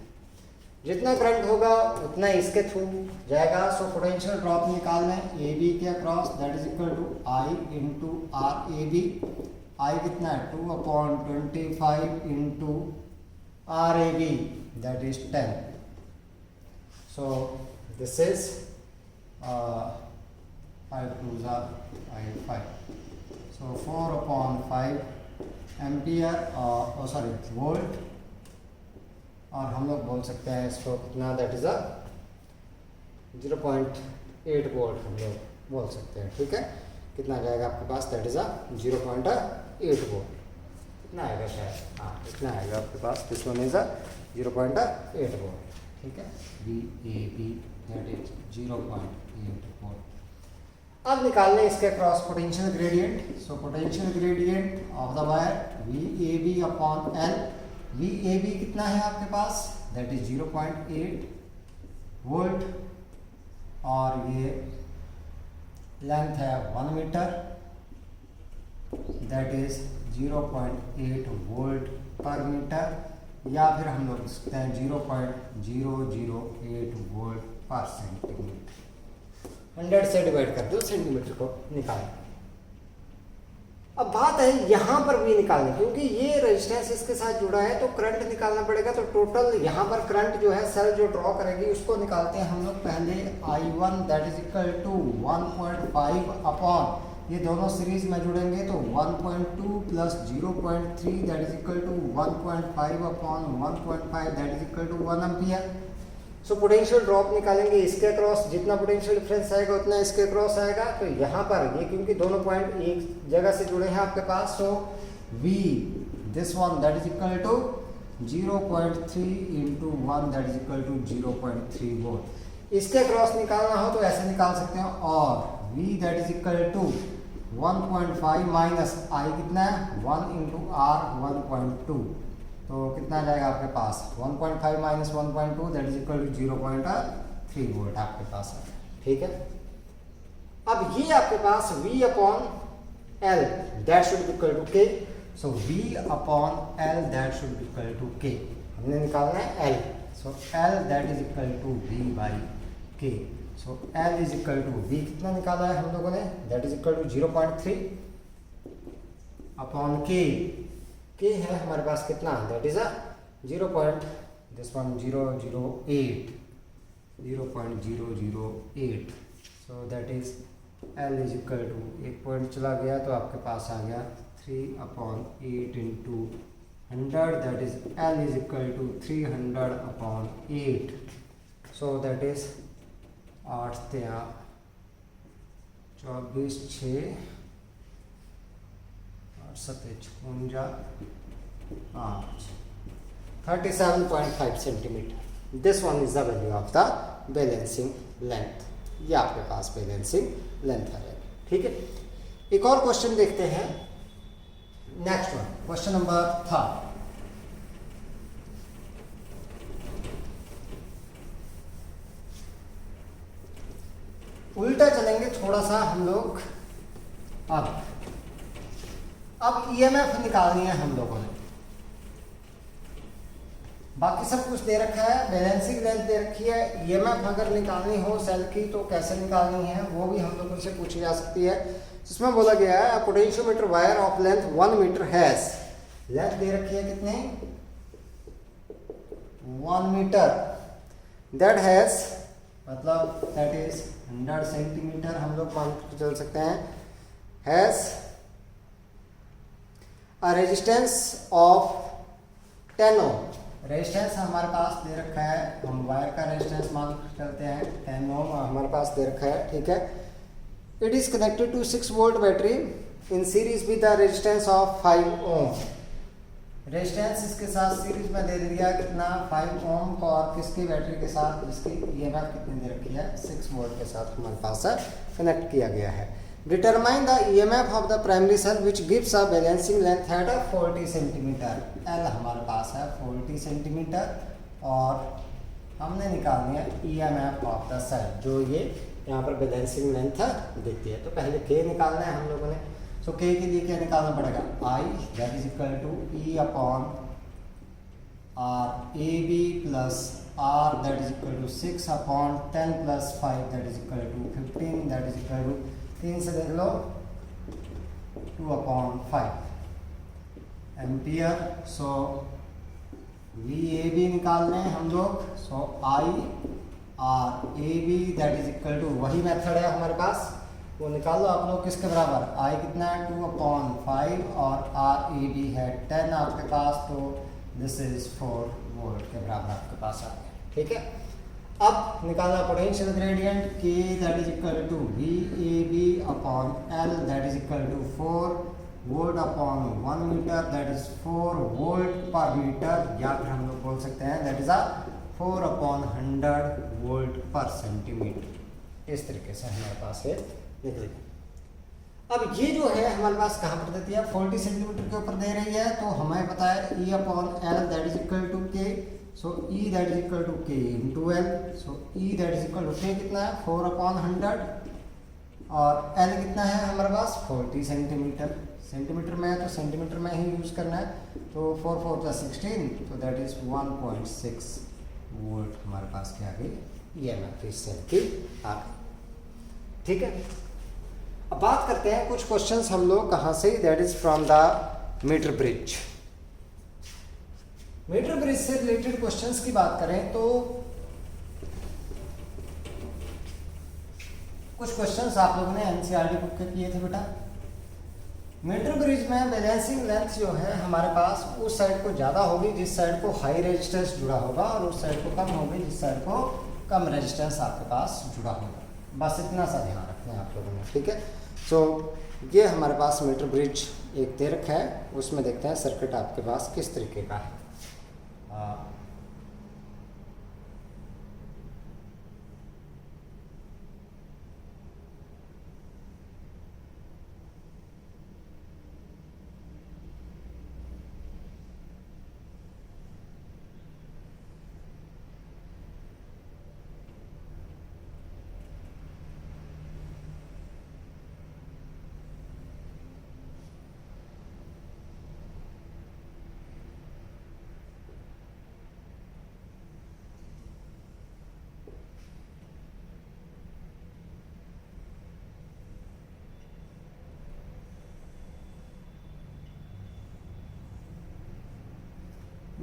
जितना करंट होगा उतना इसके थ्रू जाएगा. सो पोटेंशियल ड्रॉप निकाल लें AB के across, that is equal to I into RAB. I कितना है, 2 upon 25 into RAB, that is 10. So this is 5 2s are 5. So 4 upon 5 ampere, volt. और हम लोग बोल सकते हैं इसको कितना, दैट इज 0.8 0.8 वोल्ट हम लोग बोल सकते हैं, ठीक है। कितना आ जाएगा आपके पास, दैट इज अ 0.8 वोल्ट, इतना आएगा शायद, हाँ इतना आएगा आपके पास, this one is a 0.8 volt, ठीक है। VAB that is 0.8 volt. अब निकालने इसके cross potential gradient. So potential gradient of the wire VAB upon L। VAB कितना है आपके पास, दैट इज 0.8 वोल्ट, और ये लेंथ है 1 metre, that is 0.8 volt per metre, या फिर हम लोग सकते हैं 0.008 वोल्ट पर सेंटीमीटर। 100 से डिवाइड कर दो, सेंटीमीटर को निकालो। अब बात है यहाँ पर भी निकालने, क्योंकि ये रेजिस्टेंस इसके साथ जुड़ा है तो करंट निकालना पड़ेगा। तो टोटल यहाँ पर करंट जो है सेल जो ड्रॉ करेगी उसको निकालते हैं हम लोग पहले। I1 that is equal to 1.5 upon, ये दोनों सीरीज में जुड़ेंगे तो 1.2 plus 0.3 that is equal to 1.5 upon 1.5 that is equal to 1 ampere. So potential drop निकालेंगे इसके अक्रॉस, जितना पोटेंशियल डिफरेंस आएगा उतना इसके अक्रॉस आएगा। तो यहाँ पर ये क्योंकि दोनों पॉइंट एक जगह से जुड़े हैं आपके पास, so V this one that is equal to 0.3 into 1 that is equal to 0.3 volt. इसके अक्रॉस निकालना हो तो ऐसे निकाल सकते हैं, और V that is equal to 1.5 minus I कितना है 1 इंटू R 1.2, तो कितना जाएगा आपके पास 1.5 minus 1.2 that is equal to 0.3 volt आपके पास है, ठीक है। अब ये आपके पास V upon L that should be equal to K। So V upon L that should be equal to K, हमने निकालना है L। So L that is equal to V by K। So L is equal to V कितना निकाला है हम लोगों ने, that is equal to 0.3 upon K। K है हमारे पास कितना, that is a 0.008 so that is L is equal to, एक पॉइंट चला गया तो आपके पास आ गया 3/8 into 100 that is L is equal to 300/8। So that is 8 × 24 6 37.5 centimetre. This one is the value of the balancing length. ये आपके पास बैलेंसिंग लेंथ आ जाएगी, ठीक है। एक और क्वेश्चन देखते हैं, नेक्स्ट वन, क्वेश्चन नंबर 3। उल्टा चलेंगे थोड़ा सा हम लोग। अब EMF निकालनी है हम लोगों ने, बाकी सब कुछ दे रखा है, बैलेंसिंग लेंथ दे रखी है। EMF अगर निकालनी हो सेल की तो कैसे निकालनी है वो भी हम लोगों से पूछी जा सकती है। जिसमें बोला गया है potentiometer wire of length 1 metre has, length दे रखी है कितने 1 मीटर, दैट हैज मतलब दैट इज 100 सेंटीमीटर हम लोग मान के चल सकते हैं, has a resistance of 10 ohm. Resistance हमारे पास दे रखा है, हम वायर का रेजिस्टेंस मान चलते हैं 10 ओम हमारे पास दे रखा है, ठीक है। It is connected to 6 volt battery in series with the resistance of 5 ohm. Resistance इसके साथ सीरीज में दे दिया कितना 5 ओम को, और किसकी बैटरी के साथ, जिसकी EMF कितनी दे रखी है 6 वोल्ट के साथ हमारे पास कनेक्ट किया गया है। Determine the EMF of the primary cell which gives a balancing length at 40 centimetre. L हमारे पास है 40 सेंटीमीटर, और हमने निकालनी है EMF ऑफ द सेल, जो ये यहाँ पर बैलेंसिंग लेंथ देती है। तो पहले K निकालना है हम लोगों ने। सो K के लिए क्या निकालना पड़ेगा, I that is equal to E upon R AB plus R that is equal to 6 upon 10 plus 5 that is equal to 15 that is equal to 3 से देख लो 2/5 एम्पियर। सो VAB निकालने हैं हम लोग। So IRAB that is equal to, वही method है हमारे पास, वो निकाल लो आप लोग। किसके बराबर, I कितना है 2/5 और RAB है 10 आपके पास, तो दिस इज 4 वोल्ट के बराबर आपके पास आ गया, ठीक है। अब निकालना potential gradient K that is equal to VAB upon L that is equal to 4 volt upon 1 metre that is 4 volt per metre, या फिर हम लोग बोल सकते हैं that is 4 upon 100 volt per centimetre. इस तरीके से हमारे पास ये निकलेगा। अब ये जो है हमारे पास कहाँ पर देती है, 40 सेंटीमीटर के ऊपर दे रही है, तो हमें पता है E upon L that is equal to K, so E that is equal to K into L, so E that is equal to K कितना है 4 अपॉन 100 और L कितना है हमारे पास 40 सेंटीमीटर। सेंटीमीटर में है तो सेंटीमीटर में ही यूज करना है, तो 4 4 + 16 तो दैट इज 1.6 वोल्ट हमारे पास क्या आ गई EMF इस सेल की आ गई। ठीक है, अब बात करते हैं कुछ क्वेश्चंस हम लोग कहाँ से, that is from the metre bridge. Metre bridge से रिलेटेड क्वेश्चंस की बात करें तो कुछ क्वेश्चंस आप लोगों ने एनसीईआरटी बुक के किए थे बेटा। मीटर ब्रिज में बैलेंसिंग लेंथ जो है हमारे पास उस साइड को ज़्यादा होगी जिस साइड को हाई रेजिस्टेंस जुड़ा होगा, और उस साइड को कम होगी जिस साइड को कम रेजिस्टेंस आपके पास जुड़ा होगा। बस इतना सा ध्यान रखना है आप लोगों ने। ठीक है, सो ये हमारे पास मीटर ब्रिज एक दे रखा है, उसमें देखते हैं सर्किट आपके पास किस तरीके का है।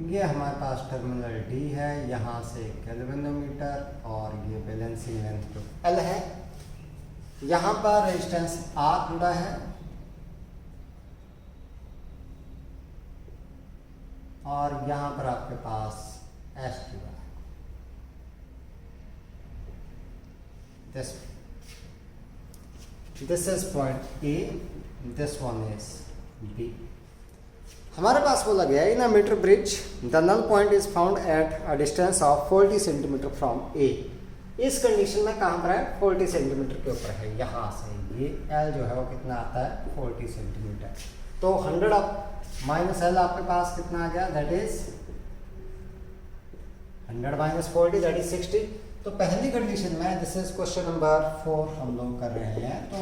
ये हमारे पास टर्मिनल D है, यहाँ से कैल्विनोमीटर और ये बैलेंसिंग लेंथ जो L है, यहाँ पर रेजिस्टेंस R जुड़ा है और यहाँ पर आपके पास S जुड़ा है। This is point A, this one is B। हमारे पास बोला गया in a metre bridge the null point is found at a distance of 40 centimetre from A. इस कंडीशन में कहाँ पर है 40 सेंटीमीटर के ऊपर है, यहाँ से ये L जो है वो कितना आता है 40 सेंटीमीटर, तो 100 माइनस L आपके पास कितना आ गया that is 100 minus 40 that is 60। तो पहली कंडीशन में दिस इज क्वेश्चन नंबर 4 हम लोग कर रहे हैं, तो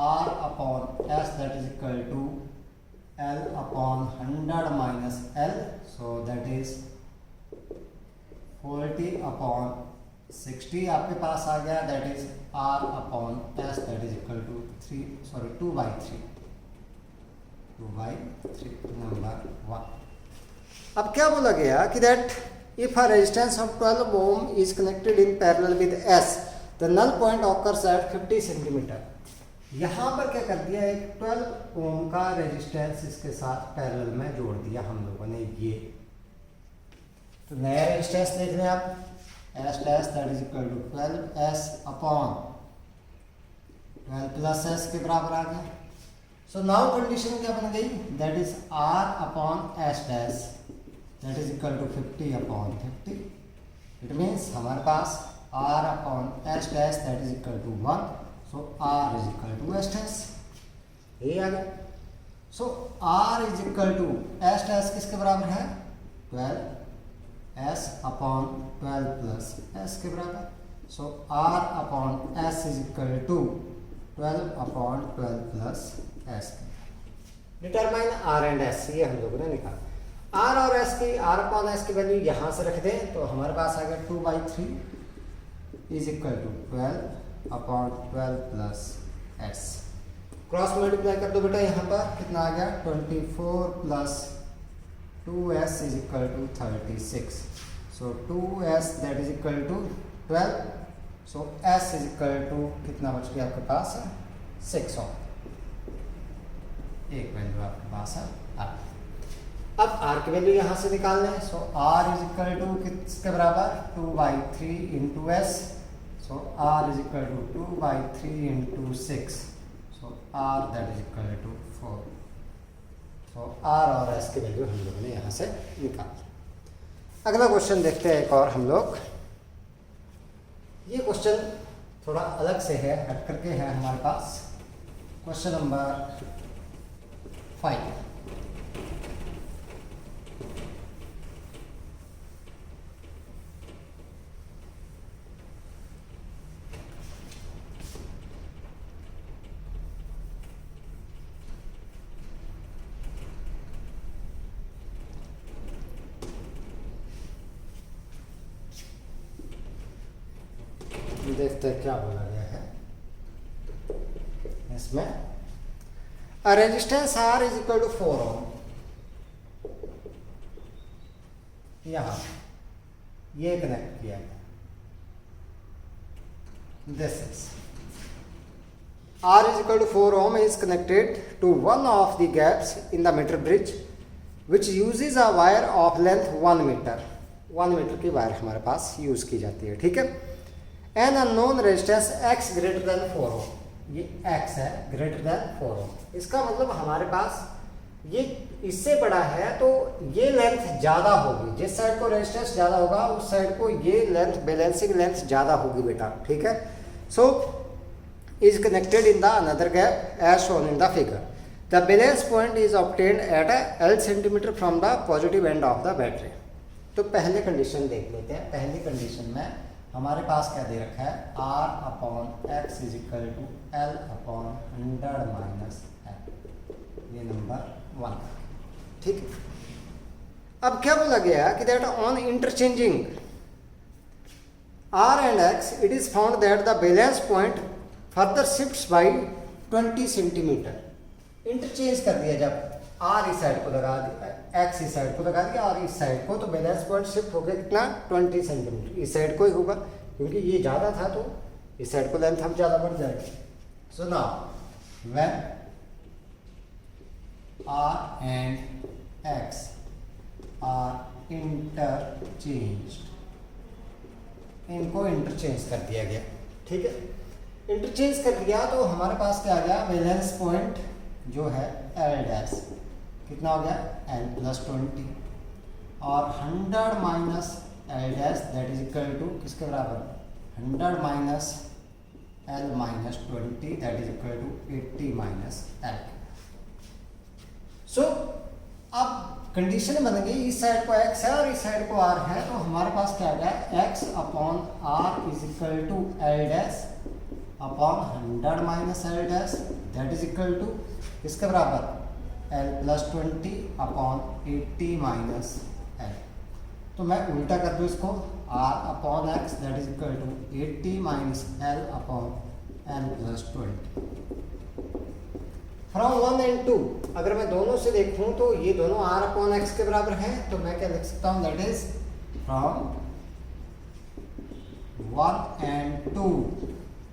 R upon S that is equal to L upon 100 minus L, so that is 40 upon 60 आपके पास आ गया, that is R upon S that is equal to 2 by 3 number 1। अब क्या बोला गया कि that if a resistance of 12 ohm is connected in parallel with S, the null point occurs at 50 centimeter। यहाँ पर क्या कर दिया, एक 12 ओम का रेजिस्टेंस इसके साथ पैरेलल में जोड़ दिया हम लोगों ने ये, तो नया रेजिस्टेंस देख लें आप S dash that is equal to 12S upon 12 plus S के बराबर आ गया। सो नाउ कंडीशन क्या बन गई that is R upon S dash that is equal to 50 upon 50। It means हमारे पास R upon S dash that is equal to 1, so R is equal to S dash, ये आ गया। so R is equal to S dash किसके बराबर है 12S upon 12 plus S के बराबर, so R upon S is equal to 12 upon 12 plus S। Determine R and S, ये हम लोगों ने निकाला। R और S की R अपॉन S की वैल्यू यहाँ से रख दें तो हमारे पास आ गया 2 by 3 is equal to 12 upon 12 plus S। Cross multiply कर दो बेटा, यहाँ पर कितना आ गया 24 plus 2S is equal to 36, so 2S that is equal to 12, so S is equal to कितना बच गया आपके पास 6 ओम, एक वैल्यू आपके पास है। अब आर की वैल्यू यहाँ से निकालना है, so R is equal to किसके बराबर 2/3 into S, so R is equal to 2/3 into 6, so R that is equal to 4। So R और एस की वैल्यू हम लोगों ने यहाँ से निकाल ली। अगला क्वेश्चन देखते हैं एक और हम लोग। ये क्वेश्चन थोड़ा अलग से है, हट करके है हमारे पास। Question number 5। देखते हैं क्या बोला गया है इसमें। Resistance R is equal to 4 ohm, यहां ये कनेक्ट किया गया। This is R is equal to 4 ohm is connected to one of the gaps in the metre bridge which uses a wire of length 1 metre. 1 metre की wire हमारे पास use की जाती है, ठीक है। An unknown resistance x greater than 4 ohm, ये x है ग्रेटर देन 4 ओम। इसका मतलब हमारे पास ये इससे बड़ा है तो ये लेंथ ज़्यादा होगी। जिस साइड को रेजिस्टेंस ज़्यादा होगा उस साइड को ये लेंथ, बैलेंसिंग लेंथ ज़्यादा होगी बेटा, ठीक है। So is connected in the another gap as shown in the figure. The balance point is obtained at L centimetre from the positive end of the battery. तो पहले condition देख लेते हैं। पहली कंडीशन में हमारे पास क्या दे रखा है, R upon X is equal to L upon 100 minus L, ये नंबर 1, ठीक है। अब क्या बोला गया कि that on interchanging R and X it is found that the balance point further shifts by 20 centimetre. Interchange कर दिया जब R इस साइड को लगा दिया, X इस साइड को लगा दिया और इस साइड को, तो बैलेंस पॉइंट शिफ्ट हो गया कितना 20 सेंटीमीटर। इस साइड को ही होगा क्योंकि ये ज़्यादा था तो इस साइड को लेंथ हम ज़्यादा बढ़ जाएगी। So now when R and X are interchanged, इनको इंटरचेंज कर दिया गया, ठीक है। इंटरचेंज कर दिया तो हमारे पास क्या आ गया, बैलेंस पॉइंट जो है L डैश कितना हो गया L प्लस 20 और 100 minus L dash that is equal to किसके बराबर 100 minus L minus 20 that is equal to 80 minus L। So अब कंडीशन बन गई, इस साइड को x है और इस साइड को r है, तो हमारे पास क्या आ गया x upon r is equal to L dash upon 100 minus L dash that is equal to किसके बराबर L plus 20 upon 80 minus L। तो मैं उल्टा कर दूँ इसको, R upon x that is equal to 80 minus L upon L plus 20। From 1 and 2 अगर मैं दोनों से देखूं तो ये दोनों R अपॉन x के बराबर हैं, तो मैं क्या लिख सकता हूँ, दैट इज फ्रॉम 1 and 2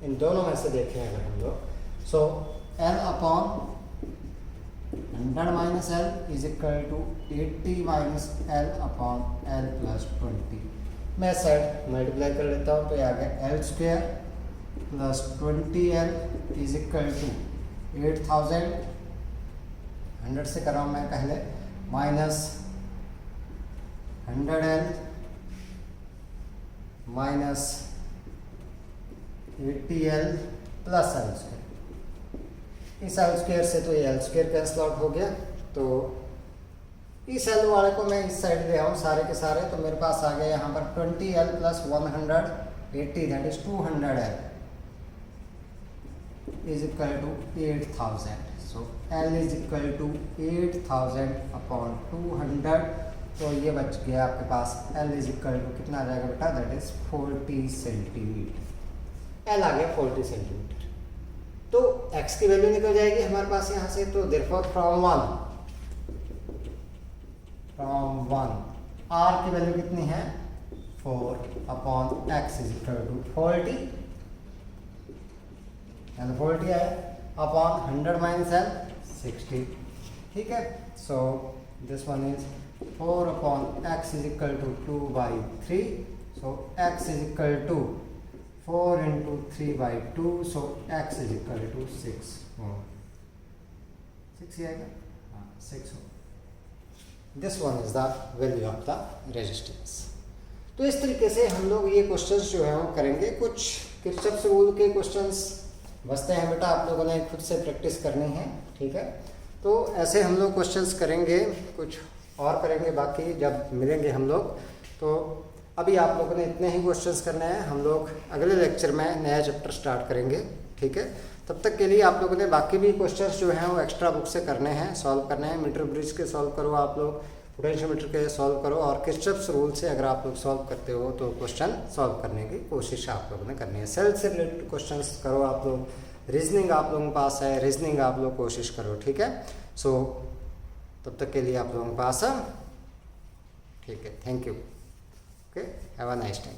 इन दोनों में से देखें अगर हम लोग, so L upon 100 minus L is equal to 80 minus L upon L plus 20। मैं साइड मल्टीप्लाई कर लेता हूँ तो ये आ गया L square plus 20L is equal to 8000, 100 से कर रहा हूँ मैं पहले, minus 100L minus 80L plus L square. इस L स्क्वायर से तो ये L स्क्वायर कैंसल आउट हो गया, तो इस L वाले को मैं इस साइड ले आऊँ सारे के सारे, तो मेरे पास आ गया यहाँ पर 20L plus 180 that is 200L is equal to 8000। so L is equal to 8000 upon 200, तो ये बच गया आपके पास L is equal to कितना आ जाएगा बेटा, दैट इज 40 सेंटीमीटर। L आ गया 40 सेंटीमीटर, तो X की वैल्यू निकल जाएगी हमारे पास यहाँ से, तो therefore फ्रॉम 1 R की वैल्यू कितनी है 4 upon X is equal to 40 L 40 है अपॉन 100 माइनस L 60 ठीक है। So this one is 4 upon X is equal to 2/3, so X is equal to 4 into 3/2, so x is equal to 6 6 ही आएगा, हाँ 6 हो। This one is the value of the resistance. तो इस तरीके से हम लोग ये क्वेश्चंस जो है वो करेंगे। कुछ किरचॉफ्स रूल के क्वेश्चंस बचते हैं बेटा, आप लोगों ने खुद से प्रैक्टिस करनी है, ठीक है। तो ऐसे हम लोग क्वेश्चंस करेंगे, कुछ और करेंगे बाकी जब मिलेंगे हम लोग। तो अभी आप लोगों ने इतने ही क्वेश्चंस करने हैं, हम लोग अगले लेक्चर में नया चैप्टर स्टार्ट करेंगे, ठीक है। तब तक के लिए आप लोगों ने बाकी भी क्वेश्चंस जो हैं वो एक्स्ट्रा बुक से करने हैं, सॉल्व करने हैं। मीटर ब्रिज के सॉल्व करो आप लोग, पोटेंशियोमीटर के सॉल्व करो, और किरचॉफ्स रूल से अगर आप लोग सॉल्व करते हो तो क्वेश्चन सॉल्व करने की कोशिश आप लोगों ने करनी है। सेल से रिलेटेड क्वेश्चन करो आप लोग, रीजनिंग आप लोगों के पास है, रीजनिंग आप लोग कोशिश करो, ठीक है। सो तब तक के लिए आप लोगों के पास ठीक है, thank you, okay, have a nice time.